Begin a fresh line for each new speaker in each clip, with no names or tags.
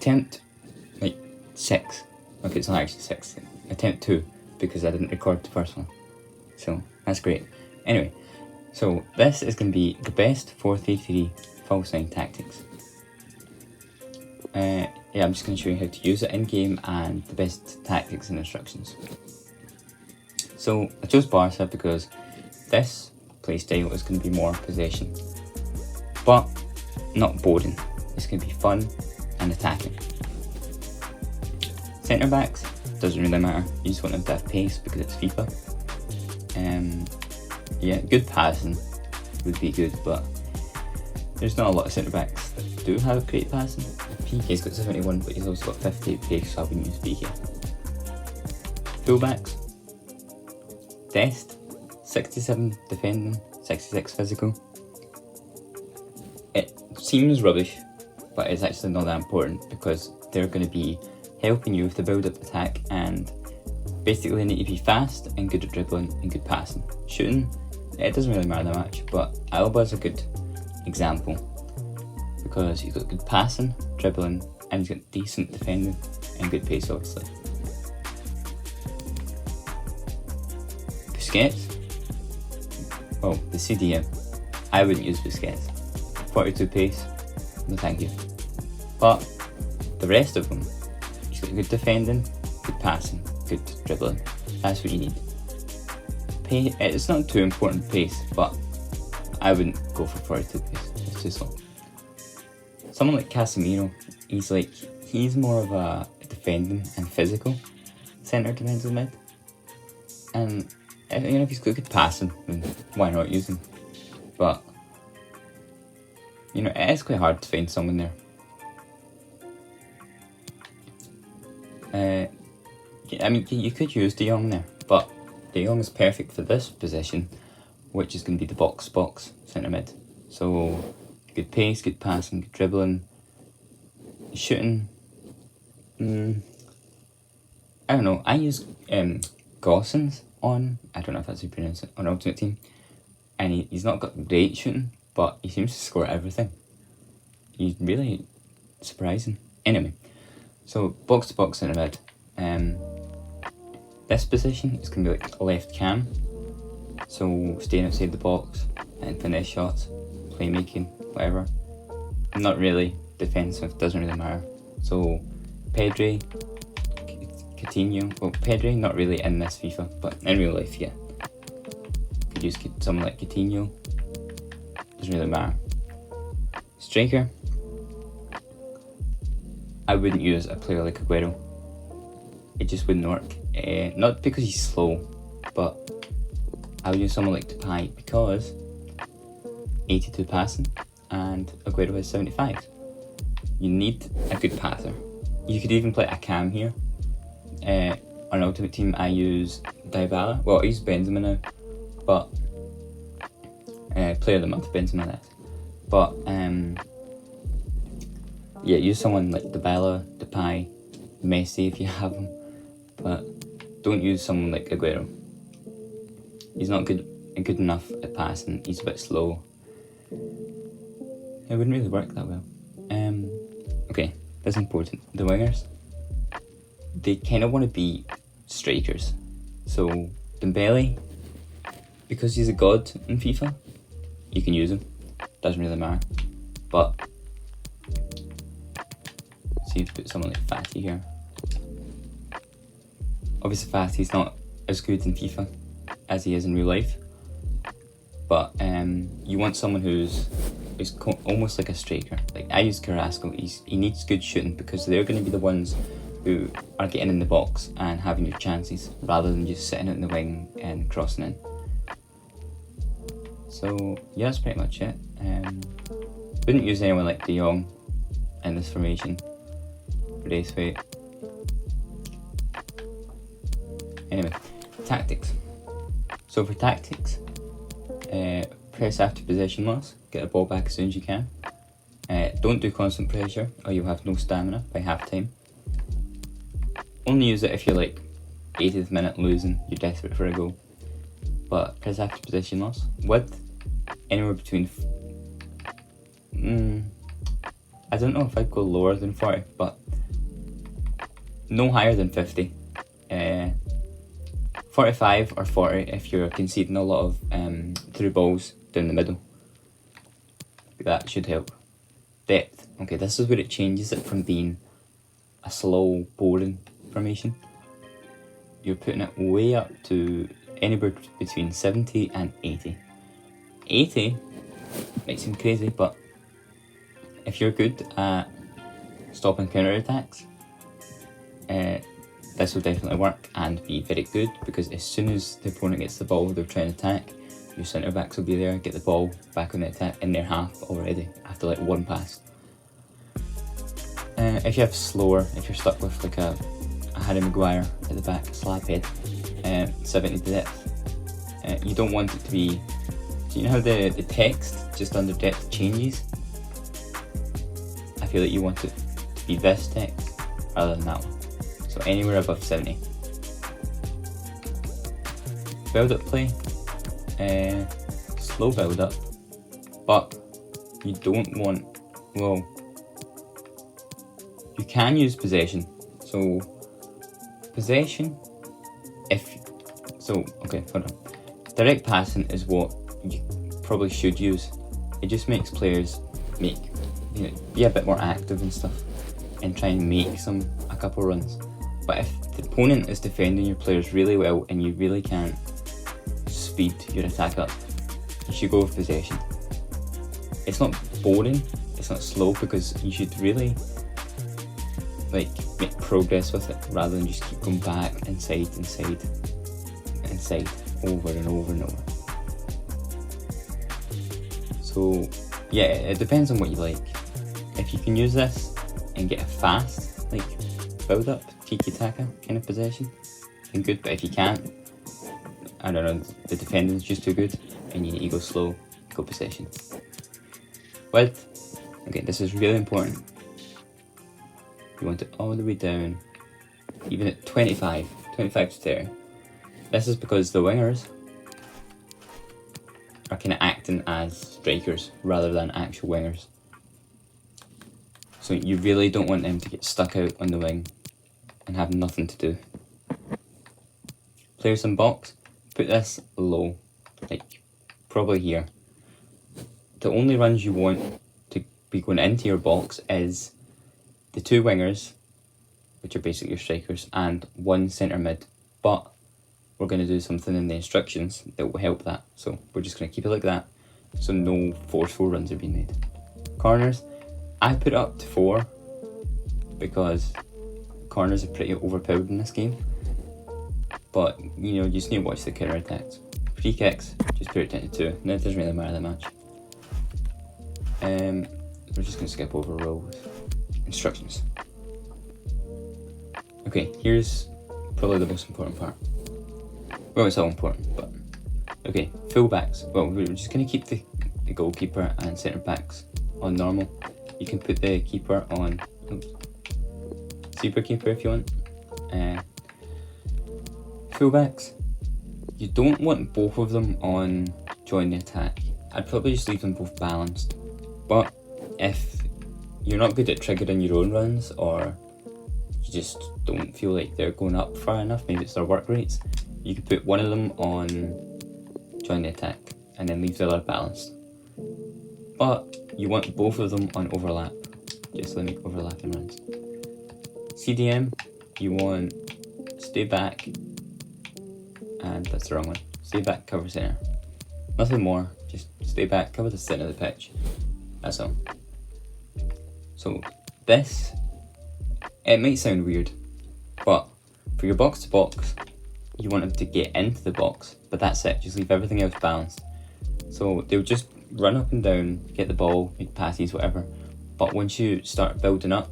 attempt like 6. Okay, it's not actually 6. Attempt 2 because I didn't record the first one. So that's great. Anyway, so this is going to be the best 4-3-3 false 9 tactics. Yeah, I'm just going to show you how to use it in game and the best tactics and instructions. So I chose Barca because this playstyle is going to be more possession, but not boring. It's going to be fun and attacking. Centre backs doesn't really matter. You just want them to have pace because it's FIFA. Yeah, good passing would be good, but there's not a lot of centre backs that do have great passing. PK's got 71, but he's also got 58 pace, so I wouldn't use PK. Fullbacks, Dest, 67 defending, 66 physical. It seems rubbish, but it's actually not that important because they're going to be helping you with the build-up attack, and basically need to be fast and good at dribbling and good passing. Shooting, it doesn't really matter that much, but Alba's a good example because he's got good passing, dribbling, and he's got decent defending and good pace, obviously. Busquets, well, the CDM, I wouldn't use Busquets. 42 pace, no thank you. But the rest of them, he's got good defending, good passing, good dribbling. That's what you need. It's not too important pace, but I wouldn't go for 42 pace. It's too slow. Someone like Casemiro, he's more of a defending and physical centre defensive mid. And if he's got good passing, then why not use him? But it is quite hard to find someone there. You could use De Jong there, but De Jong is perfect for this position, which is going to be the box centre mid. So good pace, good passing, good dribbling, shooting. I don't know. I use Gossens on, I don't know if that's how you pronounce it, on Ultimate Team, and he's not got great shooting, but he seems to score everything. He's really surprising. Anyway, so box to box centre mid. This position is going to be like left cam, so staying outside the box and finesse shots, playmaking, whatever. Not really defensive, doesn't really matter. So Pedri, Coutinho, well Pedri not really in this FIFA, but in real life, yeah. Could use someone like Coutinho, doesn't really matter. Striker, I wouldn't use a player like Aguero. It just wouldn't work. Not because he's slow, but I would use someone like Depay because 82 passing and Aguero has 75. You need a good passer. You could even play a cam here. On Ultimate Team I use Dybala. Well, I use Benzema now, but player of the month, Benzema that. But yeah, use someone like Dybala, Depay, Messi if you have him, but don't use someone like Aguero. He's not good enough at passing. He's a bit slow. It wouldn't really work that well. Okay, that's important. The wingers, they kind of want to be strikers. So Dembele, because he's a god in FIFA, you can use him. Doesn't really matter. But see if you put someone like Fatty here. Obviously Fatty's not as good in FIFA as he is in real life, but you want someone who's almost like a striker. Like I use Carrasco. He needs good shooting because they're going to be the ones who are getting in the box and having your chances rather than just sitting out in the wing and crossing in. So yeah, that's pretty much it. Wouldn't use anyone like De Jong in this formation. Race weight. Anyway, tactics. So for tactics, press after possession loss, get the ball back as soon as you can. Don't do constant pressure or you'll have no stamina by half time. Only use it if you're like 80th minute losing, you're desperate for a goal. But press after possession loss, width, anywhere between, I don't know if I'd go lower than 40, but no higher than 50. 45 or 40 if you're conceding a lot of through balls down the middle. That should help. Depth. Okay, this is where it changes it from being a slow, boring formation. You're putting it way up to anywhere between 70 and 80. 80 might seem crazy, but if you're good at stopping counter-attacks, this will definitely work and be very good, because as soon as the opponent gets the ball they're trying to attack, your centre backs will be there, get the ball back on the attack in their half already after like one pass. If you have slower, if you're stuck with like a Harry Maguire at the back, slab head, 70 depth, you don't want it to be, do you know how the text just under depth changes? I feel like you want it to be this text rather than that one. So anywhere above 70. Build up play, slow build up, but you don't want, well, you can use possession. So possession, okay, hold on. Direct passing is what you probably should use. It just makes players be a bit more active and stuff, and try and make a couple runs. But if the opponent is defending your players really well and you really can't speed your attack up, you should go with possession. It's not boring, it's not slow, because you should really make progress with it rather than just keep going back inside, over and over and over. So yeah, it depends on what you like. If you can use this and get a fast build up, Tiki Taka kind of possession, then good. But if you can't, I don't know, the defending's just too good and you need to go slow, go possession. Width, okay, this is really important. You want it all the way down, even at 25 to 30. This is because the wingers are kind of acting as strikers rather than actual wingers. So you really don't want them to get stuck out on the wing and have nothing to do. Players in box, put this low, probably here. The only runs you want to be going into your box is the two wingers, which are basically your strikers, and one centre mid. But we're going to do something in the instructions that will help that. So we're just going to keep it like that, so no forceful runs are being made. Corners, I put it up to 4 because corners are pretty overpowered in this game. But you just need to watch the counter attacks. Free kicks, just put it down to 2. And it doesn't really matter that much. We're just going to skip over rows. Instructions. Okay, here's probably the most important part. Well, it's all important, but okay, full-backs. Well, we're just going to keep the goalkeeper and centre backs on normal. You can put the keeper on super keeper if you want. Full-backs, you don't want both of them on join the attack. I'd probably just leave them both balanced. But if you're not good at triggering your own runs, or you just don't feel like they're going up far enough, maybe it's their work rates, you could put one of them on join the attack and then leave the other balanced. But you want both of them on overlap, just to make overlapping runs. CDM, you want stay back, and that's the wrong one. Stay back, cover centre. Nothing more, just stay back, cover the centre of the pitch. That's all. So this, it might sound weird, but for your box to box, you want them to get into the box, but that's it, just leave everything else balanced. So they'll just run up and down, get the ball, make passes, whatever. But once you start building up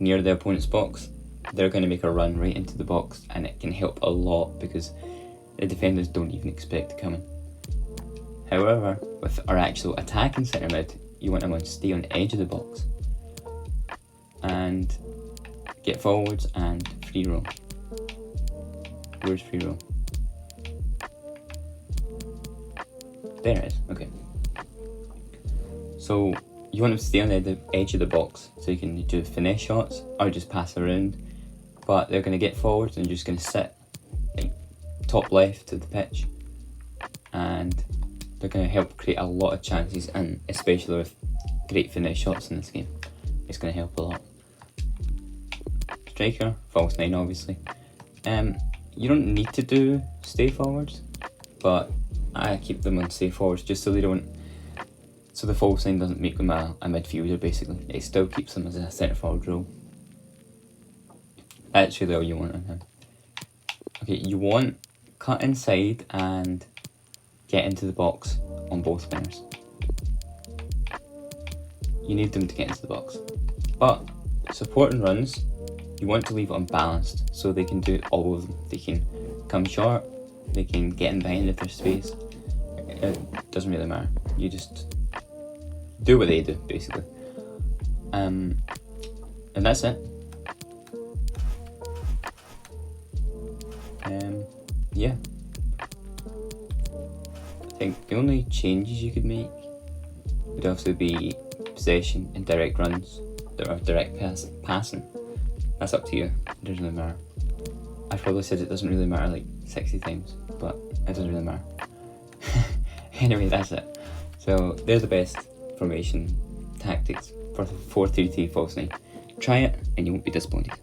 near the opponent's box, they're going to make a run right into the box, and it can help a lot because the defenders don't even expect it coming. However, with our actual attacking centre mid, you want them to stay on the edge of the box and get forwards and free roll. Where's free roll? There it is, okay. So you want them to stay on the edge of the box so you can do finesse shots or just pass around. but they're going to get forward and just going to sit like top left of the pitch, and they're going to help create a lot of chances, and especially with great finish shots in this game, it's going to help a lot. Striker, false 9 obviously. You don't need to do stay forwards, but I keep them on stay forwards just so they don't, so the false 9 doesn't make them a midfielder basically. It still keeps them as a centre forward role. That's really all you want on him. Okay, you want cut inside and get into the box on both winners. You need them to get into the box. But support and runs, you want to leave it unbalanced so they can do all of them. They can come short, they can get in behind if there's space. It doesn't really matter. You just do what they do, basically. And that's it. Yeah. I think the only changes you could make would also be possession and direct runs that are direct passing. That's up to you. It doesn't really matter. I probably said it doesn't really matter like 60 times, but it doesn't really matter. Anyway, that's it. So there's the best formation tactics for the 4-3-3 false 9. Try it and you won't be disappointed.